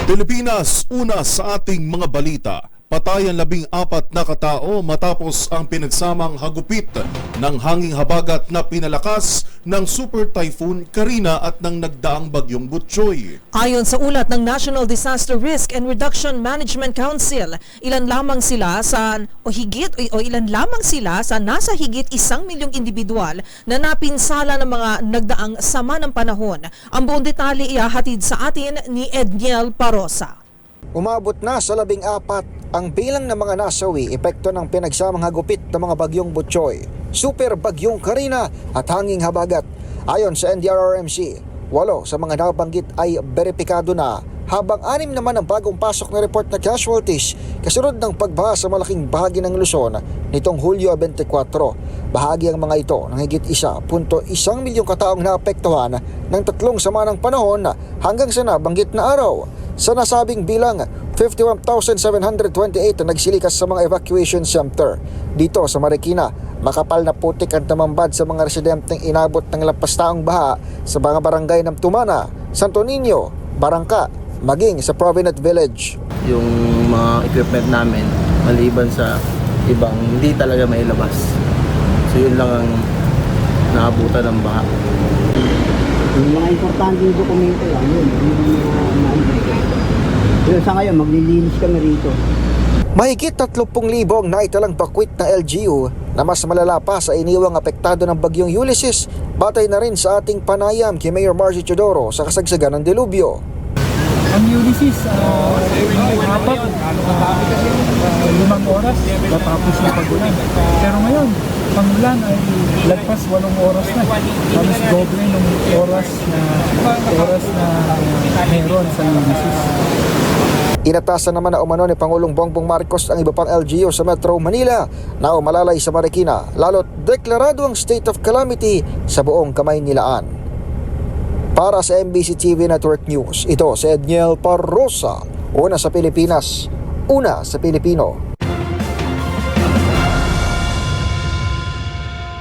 Pilipinas, una sa ating mga balita. Patayan 14 na katao matapos ang pinagsamang hagupit ng hanging habagat na pinalakas ng Super Typhoon Karina at ng nagdaang bagyong Butchoy. Ayon sa ulat ng National Disaster Risk and Reduction Management Council, ilan lamang sila sa nasa higit 1 milyong individual na napinsala ng mga nagdaang sama ng panahon. Ang buong detalye ihahatid sa atin ni Edniel Parosa. Umabot na sa 14 ang bilang ng mga nasawi epekto ng pinagsamang hagupit ng mga bagyong Butchoy, super bagyong Karina at hanging habagat. Ayon sa NDRRMC, 8 sa mga nabanggit ay beripikado na, habang 6 naman ang bagong pasok na report na casualties kasunod ng pagbaha sa malaking bahagi ng Luzon nitong Hulyo 24. Bahagi ang mga ito ng higit 1.1 milyong kataong naapektuhan ng 3 sama ng panahon hanggang sa nabanggit na araw. Sa nasabing bilang, 51,728 na nagsilikas sa mga evacuation center. Dito sa Marikina, makapal na putik ang tumambad sa mga residenteng inabot ng lampastaong baha sa mga barangay ng Tumana, Santo Niño, Barangka, maging sa Province Village. Yung mga equipment namin, maliban sa ibang hindi talaga mailabas. So yun lang ang naabutan ng baha. Yung mga importanteng dokumento lang yun. Pero sa ngayon, maglilinis kami rito. Mahigit 30,000 ang naitalang bakwit na LGU na mas malala pa sa iniwang apektado ng bagyong Ulysses, batay na rin sa ating panayam kay Mayor Marcy Teodoro sa kasagsagan ng delubyo. Ang Ulysses, 5 oras natapos na pag-ulan. Pero ngayon, ang ulan ay lagpas 8 oras na. Halos doble ng oras na meron sa Ulysses. Inatasan naman na umano ni Pangulong Bongbong Marcos ang iba pang LGU sa Metro Manila na umalalay sa Marikina, lalo't deklarado ang state of calamity sa buong Kamaynilaan. Para sa MBC TV Network News, ito si Edniel Parosa, una sa Pilipinas, una sa Pilipino.